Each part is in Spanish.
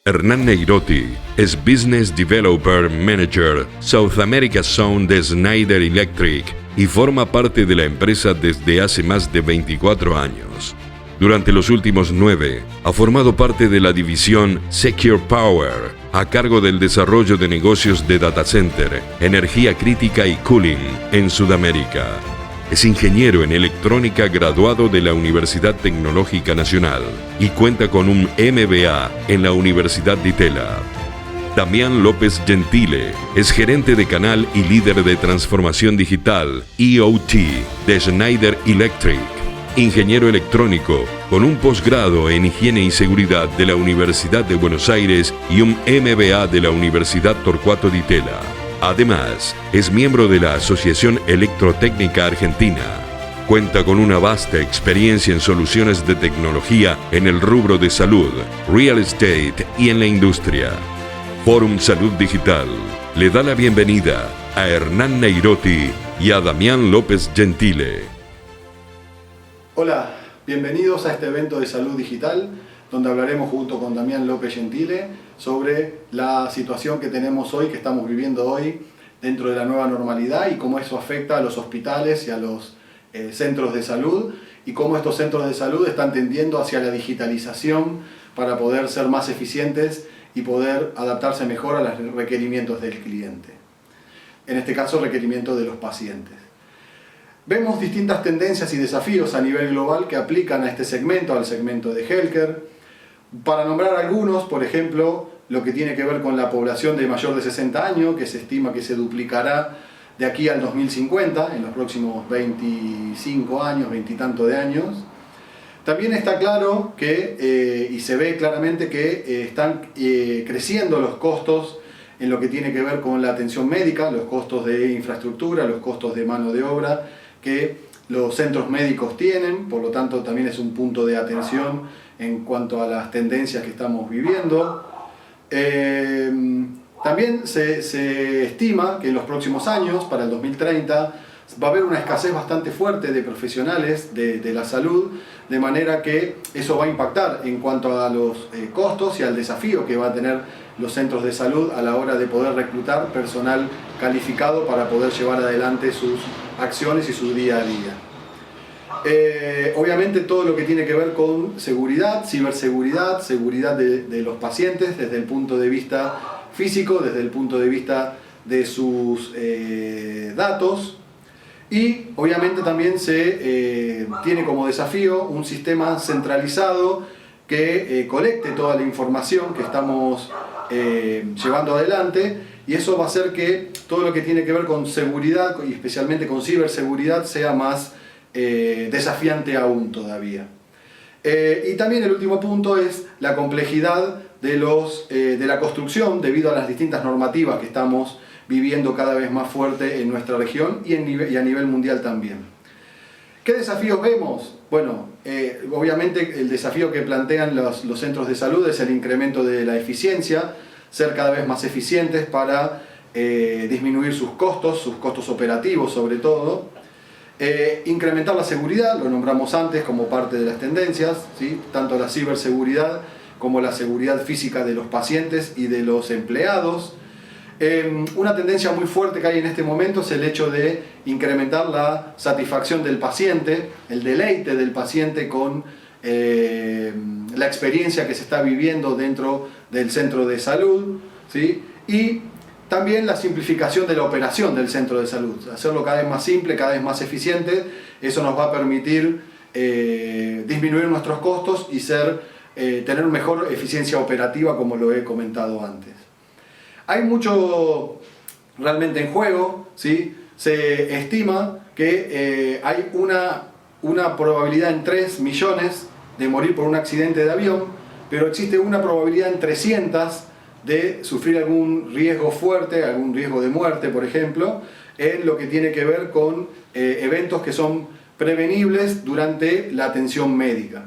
Hernán Neirotti es Business Developer Manager South America Zone de Schneider Electric y forma parte de la empresa desde hace más de 24 años. Durante los últimos 9, ha formado parte de la división Secure Power, a cargo del desarrollo de negocios de data center, energía crítica y cooling en Sudamérica. Es ingeniero en electrónica graduado de la Universidad Tecnológica Nacional y cuenta con un MBA en la Universidad de Itela. Damián López Gentile es gerente de canal y líder de transformación digital (EOT) de Schneider Electric, ingeniero electrónico con un posgrado en higiene y seguridad de la Universidad de Buenos Aires y un MBA de la Universidad Torcuato Di Tella. Además, es miembro de la Asociación Electrotécnica Argentina. Cuenta con una vasta experiencia en soluciones de tecnología en el rubro de salud, real estate y en la industria. Forum Salud Digital le da la bienvenida a Hernán Neirotti y a Damián López Gentile. Hola, bienvenidos a este evento de Salud Digital, donde hablaremos junto con Damián López Gentile sobre la situación que tenemos hoy, que estamos viviendo hoy dentro de la nueva normalidad y cómo eso afecta a los hospitales y a los centros de salud y cómo estos centros de salud están tendiendo hacia la digitalización para poder ser más eficientes y poder adaptarse mejor a los requerimientos del cliente. En este caso, requerimientos de los pacientes. Vemos distintas tendencias y desafíos a nivel global que aplican a este segmento, al segmento de healthcare. Para nombrar algunos, por ejemplo, lo que tiene que ver con la población de mayor de 60 años, que se estima que se duplicará de aquí al 2050, en los próximos 25 años, 20 y tanto de años. También está claro que, y se ve claramente que están creciendo los costos en lo que tiene que ver con la atención médica, los costos de infraestructura, los costos de mano de obra que los centros médicos tienen, por lo tanto también es un punto de atención en cuanto a las tendencias que estamos viviendo. También se estima que en los próximos años, para el 2030, va a haber una escasez bastante fuerte de profesionales de la salud, de manera que eso va a impactar en cuanto a los costos y al desafío que va a tener los centros de salud a la hora de poder reclutar personal calificado para poder llevar adelante sus acciones y su día a día. Obviamente todo lo que tiene que ver con seguridad, ciberseguridad, seguridad de los pacientes desde el punto de vista físico, desde el punto de vista de sus datos. Y obviamente también se tiene como desafío un sistema centralizado que colecte toda la información que estamos llevando adelante, y eso va a hacer que todo lo que tiene que ver con seguridad y especialmente con ciberseguridad sea más desafiante aún todavía. Y también el último punto es la complejidad de la construcción debido a las distintas normativas que estamos viviendo cada vez más fuerte en nuestra región y a nivel mundial también. ¿Qué desafíos vemos? Bueno, obviamente el desafío que plantean los centros de salud es el incremento de la eficiencia, ser cada vez más eficientes para disminuir sus costos operativos sobre todo. Incrementar la seguridad, lo nombramos antes como parte de las tendencias, ¿sí? Tanto la ciberseguridad como la seguridad física de los pacientes y de los empleados. Una tendencia muy fuerte que hay en este momento es el hecho de incrementar la satisfacción del paciente, el deleite del paciente con la experiencia que se está viviendo dentro del centro de salud, ¿sí? Y también la simplificación de la operación del centro de salud, hacerlo cada vez más simple, cada vez más eficiente. Eso nos va a permitir disminuir nuestros costos y tener mejor eficiencia operativa, como lo he comentado antes. Hay mucho realmente en juego, ¿sí? Se estima que hay una probabilidad en 3 millones de morir por un accidente de avión, pero existe una probabilidad en 300 de sufrir algún riesgo fuerte, algún riesgo de muerte, por ejemplo, en lo que tiene que ver con eventos que son prevenibles durante la atención médica,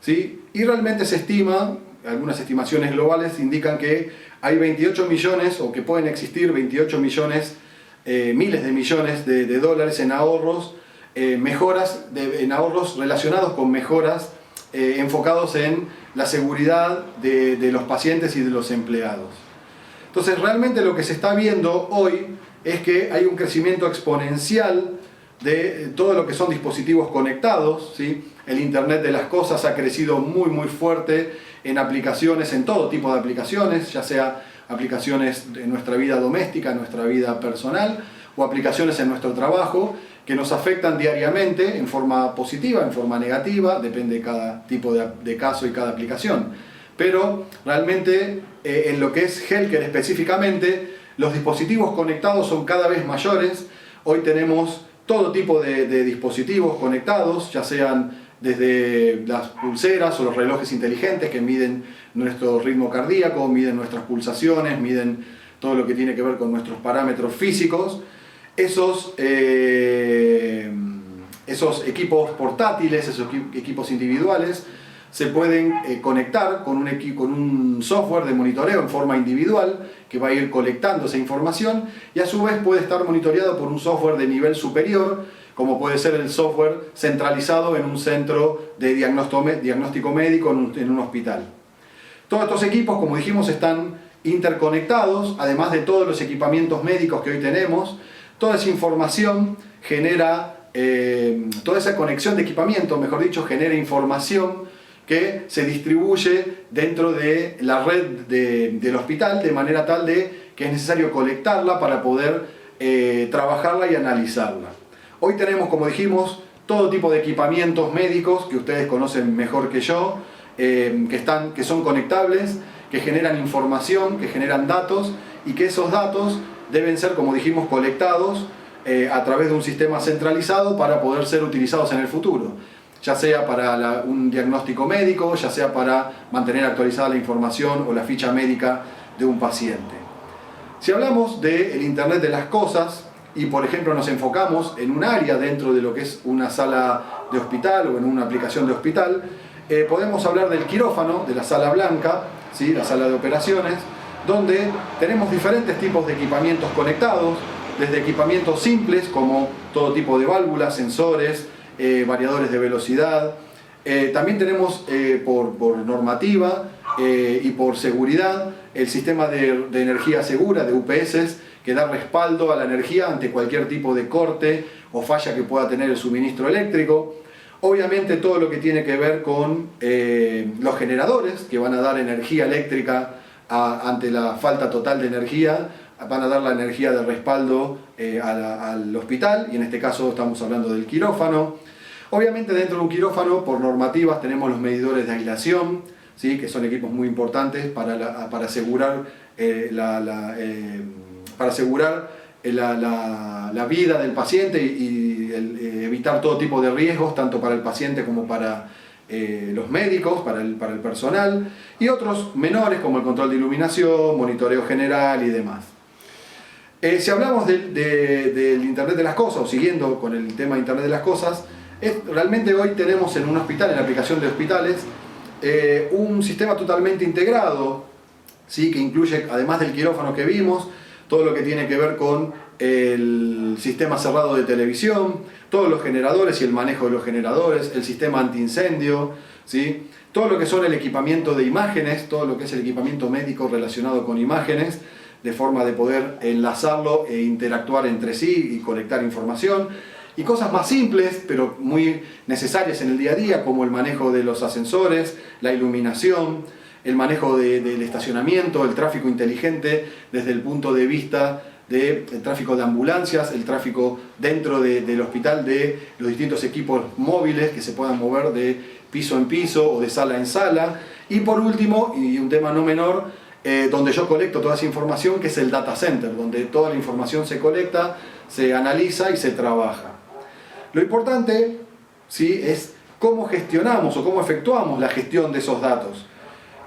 ¿sí? Y realmente se estima, algunas estimaciones globales indican que hay 28 millones, o que pueden existir 28 millones, miles de millones de dólares en ahorros, en ahorros relacionados con mejoras enfocados en la seguridad de los pacientes y de los empleados. Entonces, realmente lo que se está viendo hoy es que hay un crecimiento exponencial de todo lo que son dispositivos conectados, ¿sí? El Internet de las cosas ha crecido muy fuerte en aplicaciones, en todo tipo de aplicaciones, ya sea aplicaciones en nuestra vida doméstica, en nuestra vida personal, o aplicaciones en nuestro trabajo, que nos afectan diariamente en forma positiva, en forma negativa, depende de cada tipo de caso y cada aplicación. Pero realmente en lo que es healthcare específicamente, los dispositivos conectados son cada vez mayores. Hoy tenemos todo tipo de dispositivos conectados, ya sean desde las pulseras o los relojes inteligentes que miden nuestro ritmo cardíaco, miden nuestras pulsaciones, miden todo lo que tiene que ver con nuestros parámetros físicos. Esos equipos portátiles, esos equipos individuales, se pueden conectar con un software de monitoreo en forma individual que va a ir colectando esa información y a su vez puede estar monitoreado por un software de nivel superior, como puede ser el software centralizado en un centro de diagnóstico médico en un hospital. Todos estos equipos, como dijimos, están interconectados, además de todos los equipamientos médicos que hoy tenemos. Toda esa información genera, toda esa conexión de equipamiento, mejor dicho, genera información que se distribuye dentro de la red del hospital, de manera tal que es necesario colectarla para poder trabajarla y analizarla. Hoy tenemos, como dijimos, todo tipo de equipamientos médicos que ustedes conocen mejor que yo, que son conectables, que generan información, que generan datos y que esos datos deben ser, como dijimos, colectados a través de un sistema centralizado para poder ser utilizados en el futuro, ya sea para un diagnóstico médico, ya sea para mantener actualizada la información o la ficha médica de un paciente. Si hablamos del Internet de las cosas y por ejemplo nos enfocamos en un área dentro de lo que es una sala de hospital o en una aplicación de hospital, podemos hablar del quirófano, de la sala blanca, ¿sí? La sala de operaciones, donde tenemos diferentes tipos de equipamientos conectados, desde equipamientos simples como todo tipo de válvulas, sensores, variadores de velocidad. También tenemos por normativa y por seguridad el sistema de energía segura de UPS, que da respaldo a la energía ante cualquier tipo de corte o falla que pueda tener el suministro eléctrico. Obviamente todo lo que tiene que ver con los generadores que van a dar energía eléctrica ante la falta total de energía, van a dar la energía de respaldo al hospital, y en este caso estamos hablando del quirófano. Obviamente dentro de un quirófano, por normativas, tenemos los medidores de aislación, ¿sí? Que son equipos muy importantes para asegurar la vida del paciente y evitar todo tipo de riesgos, tanto para el paciente como para los médicos, para el personal, y otros menores como el control de iluminación, monitoreo general y demás. Si hablamos del Internet de las cosas, o siguiendo con el tema de Internet de las cosas, realmente hoy tenemos en un hospital, en la aplicación de hospitales, un sistema totalmente integrado, ¿sí? Que incluye, además del quirófano que vimos, todo lo que tiene que ver con el sistema cerrado de televisión, todos los generadores y el manejo de los generadores, el sistema antiincendio, ¿sí? Todo lo que son el equipamiento de imágenes, todo lo que es el equipamiento médico relacionado con imágenes, de forma de poder enlazarlo e interactuar entre sí y colectar información. Y cosas más simples, pero muy necesarias en el día a día, como el manejo de los ascensores, la iluminación, el manejo del estacionamiento, el tráfico inteligente desde el punto de vista del tráfico de ambulancias, el tráfico dentro del hospital de los distintos equipos móviles que se puedan mover de piso en piso o de sala en sala. Y por último, y un tema no menor, donde yo colecto toda esa información, que es el data center, donde toda la información se colecta, se analiza y se trabaja. Lo importante, ¿sí? Es cómo gestionamos o cómo efectuamos la gestión de esos datos.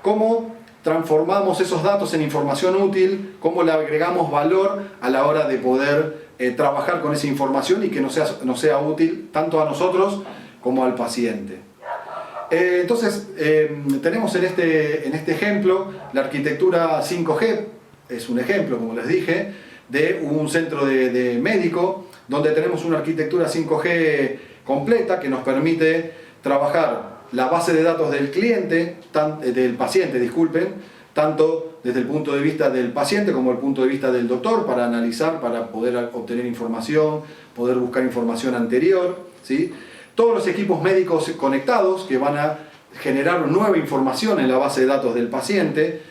Cómo transformamos esos datos en información útil, cómo le agregamos valor a la hora de poder trabajar con esa información y que nos sea útil tanto a nosotros como al paciente. Entonces, tenemos en este ejemplo la arquitectura 5G, es un ejemplo, como les dije, de un centro de médico, donde tenemos una arquitectura 5G completa que nos permite trabajar la base de datos del cliente, del paciente, disculpen, tanto desde el punto de vista del paciente como el punto de vista del doctor, para analizar, para poder obtener información, poder buscar información anterior, ¿sí? Todos los equipos médicos conectados que van a generar nueva información en la base de datos del paciente,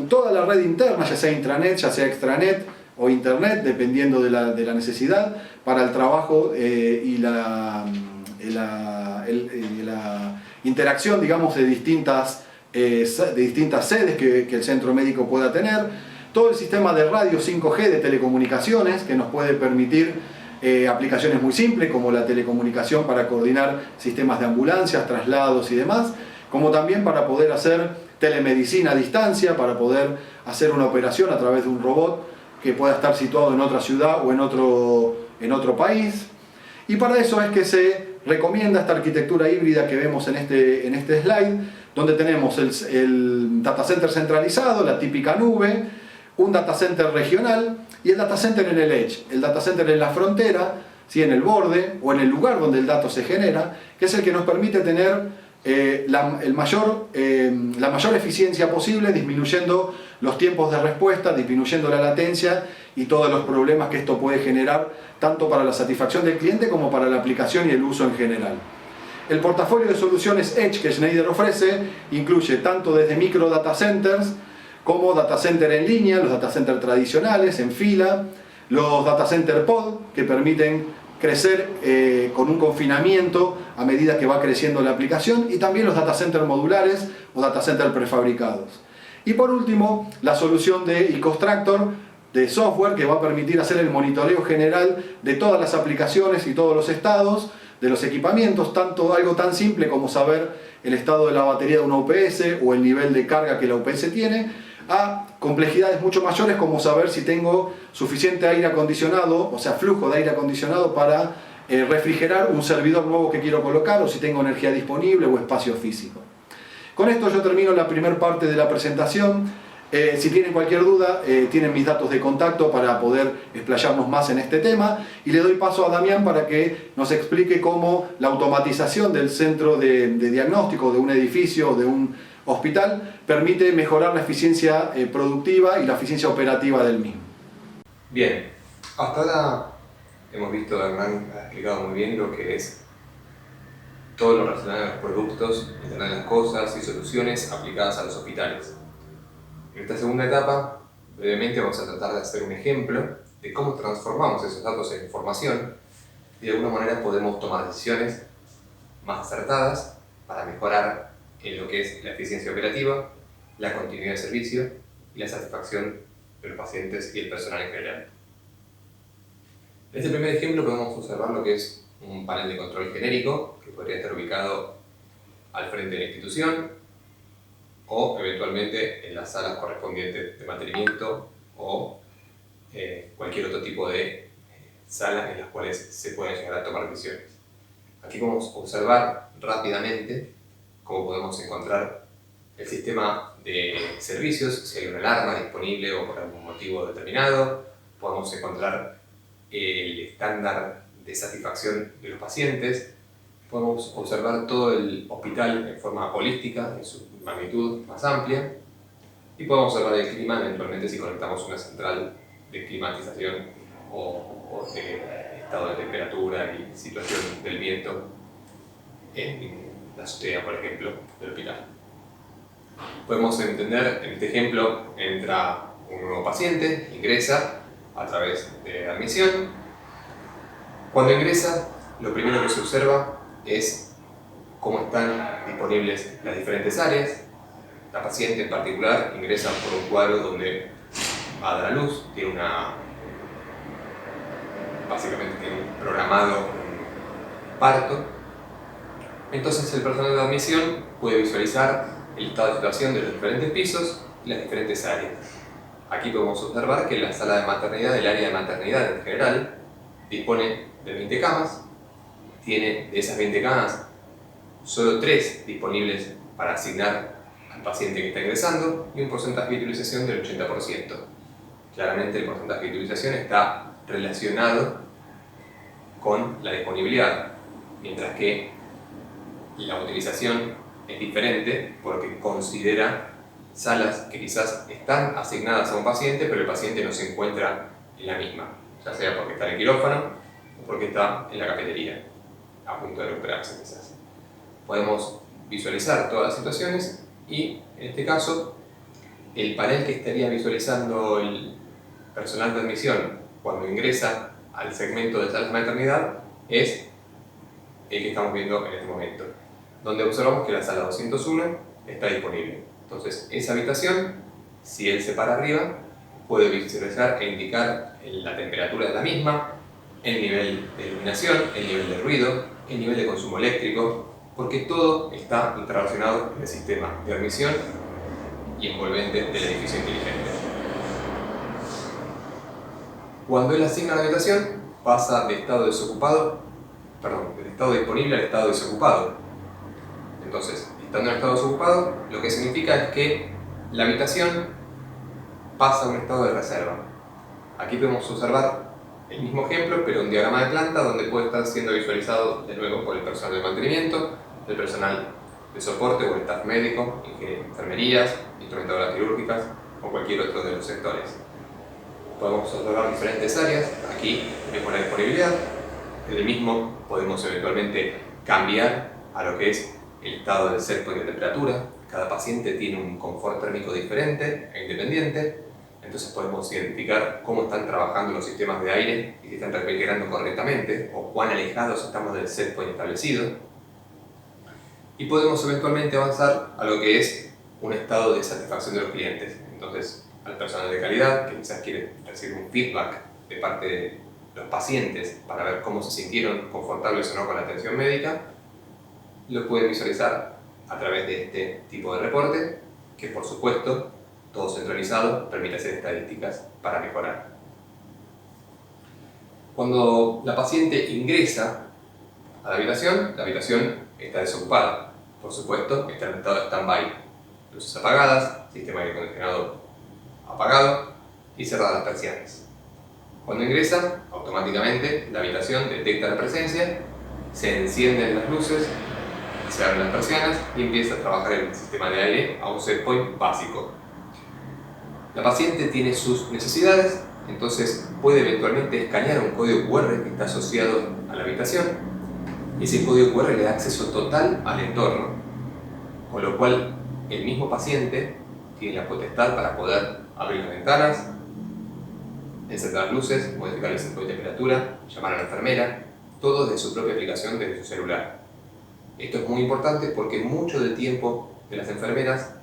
toda la red interna, ya sea intranet, ya sea extranet o internet, dependiendo de la necesidad, para el trabajo y la interacción, digamos, de distintas sedes que el centro médico pueda tener, todo el sistema de radio 5G de telecomunicaciones que nos puede permitir aplicaciones muy simples como la telecomunicación para coordinar sistemas de ambulancias, traslados y demás, como también para poder hacer telemedicina a distancia, para poder hacer una operación a través de un robot que pueda estar situado en otra ciudad o en otro país. Y para eso es que se recomienda esta arquitectura híbrida que vemos en este slide, donde tenemos el data center centralizado, la típica nube, un data center regional y el data center en el edge. El data center en la frontera, ¿sí? En el borde o en el lugar donde el dato se genera, que es el que nos permite tener la mayor eficiencia posible, disminuyendo los tiempos de respuesta, disminuyendo la latencia y todos los problemas que esto puede generar, tanto para la satisfacción del cliente como para la aplicación y el uso en general. El portafolio de soluciones Edge que Schneider ofrece incluye tanto desde micro data centers como data center en línea, los data centers tradicionales en fila, los data center pod que permiten crecer con un confinamiento a medida que va creciendo la aplicación, y también los data center modulares o data center prefabricados. Y por último, la solución de EcoStractor de software que va a permitir hacer el monitoreo general de todas las aplicaciones y todos los estados de los equipamientos, tanto algo tan simple como saber el estado de la batería de una UPS o el nivel de carga que la UPS tiene, a complejidades mucho mayores como saber si tengo suficiente aire acondicionado, o sea, flujo de aire acondicionado para refrigerar un servidor nuevo que quiero colocar, o si tengo energía disponible o espacio físico. Con esto yo termino la primera parte de la presentación. Si tienen cualquier duda, tienen mis datos de contacto para poder explayarnos más en este tema, y le doy paso a Damián para que nos explique cómo la automatización del centro de diagnóstico de un edificio o de un hospital permite mejorar la eficiencia productiva y la eficiencia operativa del mismo. Bien, hasta ahora hemos visto, Hernán ha explicado muy bien lo que es todo lo relacionado a los productos, Internet de las cosas y soluciones aplicadas a los hospitales. En esta segunda etapa, brevemente vamos a tratar de hacer un ejemplo de cómo transformamos esos datos en información y de alguna manera podemos tomar decisiones más acertadas para mejorar en lo que es la eficiencia operativa, la continuidad de servicio y la satisfacción de los pacientes y el personal en general. En este primer ejemplo podemos observar lo que es un panel de control genérico que podría estar ubicado al frente de la institución o eventualmente en las salas correspondientes de mantenimiento o cualquier otro tipo de salas en las cuales se pueden llegar a tomar decisiones. Aquí podemos observar rápidamente cómo podemos encontrar el sistema de servicios, si hay una alarma disponible o por algún motivo determinado. Podemos encontrar el estándar de satisfacción de los pacientes. Podemos observar todo el hospital en forma holística, en su magnitud más amplia. Y podemos observar el clima eventualmente si conectamos una central de climatización o de estado de temperatura y situación del viento en la azotea, por ejemplo, del hospital. Podemos entender, en este ejemplo, entra un nuevo paciente, ingresa a través de admisión. Cuando ingresa, lo primero que se observa es cómo están disponibles las diferentes áreas. La paciente en particular ingresa por un cuadro donde va a dar a luz, básicamente tiene programado un parto. Entonces el personal de admisión puede visualizar el estado de situación de los diferentes pisos y las diferentes áreas. Aquí podemos observar que la sala de maternidad, el área de maternidad en general, dispone de 20 camas. Tiene de esas 20 camas solo 3 disponibles para asignar al paciente que está ingresando y un porcentaje de utilización del 80%. Claramente el porcentaje de utilización está relacionado con la disponibilidad, mientras que la utilización es diferente porque considera salas que quizás están asignadas a un paciente, pero el paciente no se encuentra en la misma, ya sea porque está en el quirófano o porque está en la cafetería, a punto de recuperarse quizás. Podemos visualizar todas las situaciones y, en este caso, el panel que estaría visualizando el personal de admisión cuando ingresa al segmento de salas de maternidad es el que estamos viendo en este momento, donde observamos que la sala 201 está disponible. Entonces, esa habitación, si él se para arriba, puede visualizar e indicar la temperatura de la misma, el nivel de iluminación, el nivel de ruido, el nivel de consumo eléctrico, porque todo está interrelacionado en el sistema de admisión y envolvente del edificio inteligente. Cuando él asigna la habitación, pasa de estado del estado disponible al estado desocupado. Entonces, estando en estado desocupado, lo que significa es que la habitación pasa a un estado de reserva. Aquí podemos observar el mismo ejemplo, pero un diagrama de planta donde puede estar siendo visualizado de nuevo por el personal de mantenimiento, el personal de soporte o el staff médico, enfermerías, instrumentadoras quirúrgicas o cualquier otro de los sectores. Podemos observar diferentes áreas. Aquí vemos la disponibilidad. En el mismo podemos eventualmente cambiar a lo que es el estado del set point de temperatura. Cada paciente tiene un confort térmico diferente e independiente, entonces podemos identificar cómo están trabajando los sistemas de aire y si están refrigerando correctamente o cuán alejados estamos del set point establecido. Y podemos eventualmente avanzar a lo que es un estado de satisfacción de los clientes. Entonces, al personal de calidad que quizás quiere recibir un feedback de parte de los pacientes para ver cómo se sintieron confortables o no con la atención médica, lo pueden visualizar a través de este tipo de reporte, que por supuesto, todo centralizado, permite hacer estadísticas para mejorar. Cuando la paciente ingresa a la habitación está desocupada. Por supuesto, está en estado de stand-by. Luces apagadas, sistema de aire acondicionado apagado y cerradas las persianas. Cuando ingresa, automáticamente la habitación detecta la presencia, se encienden las luces, se abren las persianas y empieza a trabajar el sistema de aire a un set point básico. La paciente tiene sus necesidades, entonces puede eventualmente escanear un código QR que está asociado a la habitación. Ese código QR le da acceso total al entorno, con lo cual el mismo paciente tiene la potestad para poder abrir las ventanas, encender las luces, modificar el centro de temperatura, llamar a la enfermera, todo desde su propia aplicación desde su celular. Esto es muy importante porque mucho del tiempo de las enfermeras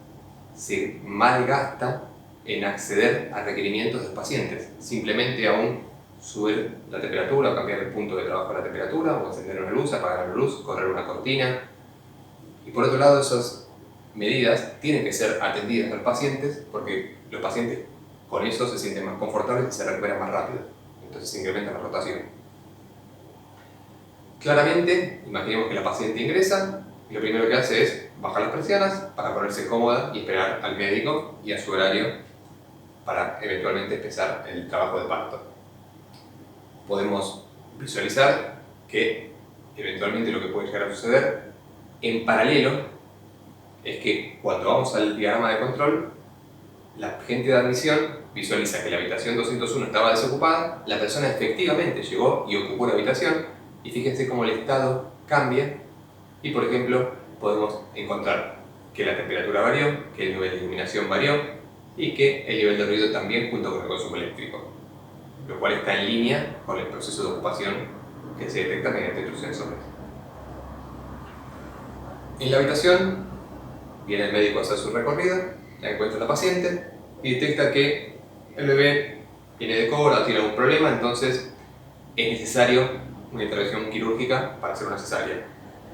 se malgasta en acceder a requerimientos de los pacientes, simplemente aún subir la temperatura o cambiar el punto de trabajo de la temperatura o encender una luz, apagar la luz, correr una cortina. Y por otro lado, esas medidas tienen que ser atendidas a los pacientes porque los pacientes con eso se sienten más confortables y se recuperan más rápido, entonces se incrementa la rotación. Claramente, imaginemos que la paciente ingresa y lo primero que hace es bajar las persianas para ponerse cómoda y esperar al médico y a su horario para eventualmente empezar el trabajo de parto. Podemos visualizar que eventualmente lo que puede llegar a suceder en paralelo es que cuando vamos al diagrama de control, la gente de admisión visualiza que la habitación 201 estaba desocupada, la persona efectivamente llegó y ocupó la habitación, y fíjense cómo el estado cambia y, por ejemplo, podemos encontrar que la temperatura varió, que el nivel de iluminación varió y que el nivel de ruido también junto con el consumo eléctrico, lo cual está en línea con el proceso de ocupación que se detecta mediante estos sensores. En la habitación viene el médico a hacer su recorrido, la encuentra la paciente y detecta que el bebé viene de cobra o tiene algún problema, entonces es necesario una intervención quirúrgica para hacer una cesárea.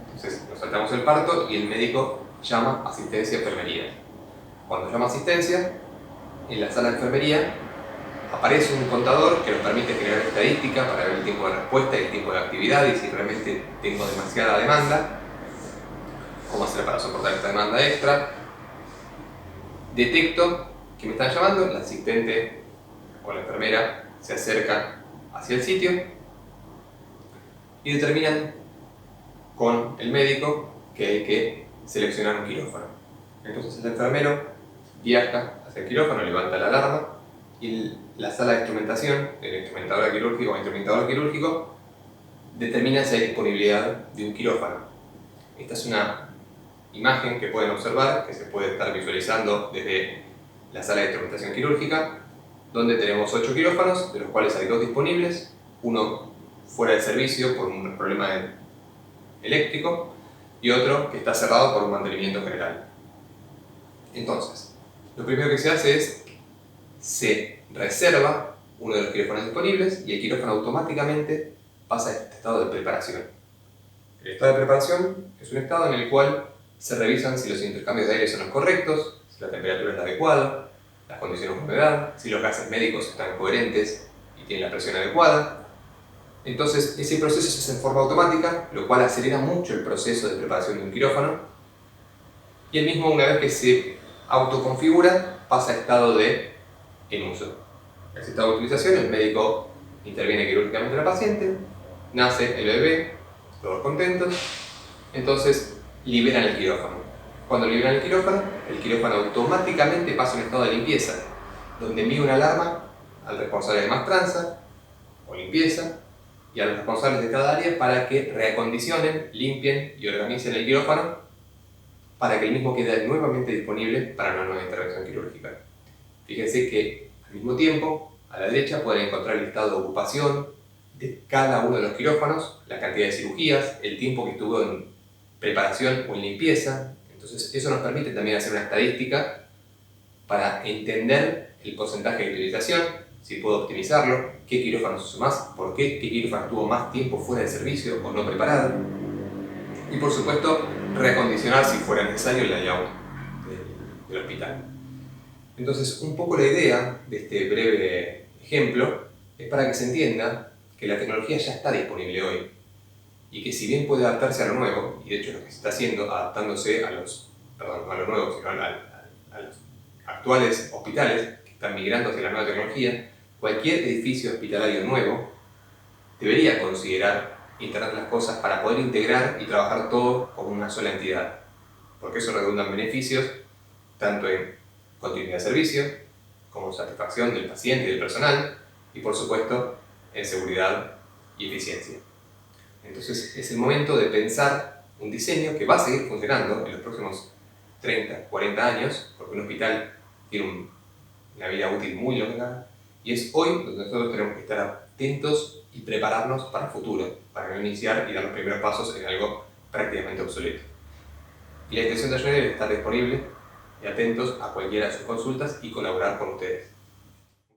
Entonces nos saltamos el parto y el médico llama asistencia a enfermería. Cuando llama asistencia, en la sala de enfermería aparece un contador que nos permite generar estadística para ver el tiempo de respuesta y el tiempo de actividad y si realmente tengo demasiada demanda, cómo hacer para soportar esta demanda extra. Detecto que me están llamando, la asistente o la enfermera se acerca hacia el sitio y determinan con el médico que hay que seleccionar un quirófano. Entonces el enfermero viaja hacia el quirófano, levanta la alarma y la sala de instrumentación, el instrumentador quirúrgico o instrumentador quirúrgico, determina si hay disponibilidad de un quirófano. Esta es una imagen que pueden observar, que se puede estar visualizando desde la sala de instrumentación quirúrgica, donde tenemos 8 quirófanos, de los cuales hay 2 disponibles, uno fuera de servicio por un problema eléctrico y otro que está cerrado por un mantenimiento general. Entonces, lo primero que se hace es se reserva uno de los quirófanos disponibles y el quirófano automáticamente pasa a este estado de preparación. El estado de preparación es un estado en el cual se revisan si los intercambios de aire son los correctos, si la temperatura es la adecuada, las condiciones de humedad, si los gases médicos están coherentes y tienen la presión adecuada. Entonces, ese proceso se hace en forma automática, lo cual acelera mucho el proceso de preparación de un quirófano. Y el mismo, una vez que se autoconfigura, pasa a estado de en uso. En ese estado de utilización, el médico interviene quirúrgicamente en el paciente, nace el bebé, todos contentos, entonces liberan el quirófano. Cuando liberan el quirófano automáticamente pasa a un estado de limpieza, donde envía una alarma al responsable de maestranza o limpieza y a los responsables de cada área para que reacondicionen, limpien y organicen el quirófano para que el mismo quede nuevamente disponible para una nueva intervención quirúrgica. Fíjense que al mismo tiempo, a la derecha pueden encontrar el estado de ocupación de cada uno de los quirófanos, la cantidad de cirugías, el tiempo que estuvo en preparación o en limpieza. Entonces eso nos permite también hacer una estadística para entender el porcentaje de utilización, si puedo optimizarlo, qué quirófano se usó más, por qué quirófano estuvo más tiempo fuera de servicio o no preparado. Y por supuesto, reacondicionar si fuera necesario el layout del hospital. Entonces, un poco la idea de este breve ejemplo es para que se entienda que la tecnología ya está disponible hoy y que si bien puede adaptarse a lo nuevo, y de hecho lo que se está haciendo, adaptándose a los actuales hospitales que están migrando hacia la nueva tecnología, cualquier edificio hospitalario nuevo debería considerar Internet de las Cosas para poder integrar y trabajar todo como una sola entidad, porque eso redunda en beneficios tanto en continuidad de servicio, como satisfacción del paciente y del personal, y por supuesto en seguridad y eficiencia. Entonces es el momento de pensar un diseño que va a seguir funcionando en los próximos 30, 40 años, porque un hospital tiene una vida útil muy larga, y es hoy donde nosotros tenemos que estar atentos y prepararnos para el futuro, para no iniciar y dar los primeros pasos en algo prácticamente obsoleto. Y la intención de Schneider es estar disponible y atentos a cualquiera de sus consultas y colaborar con ustedes.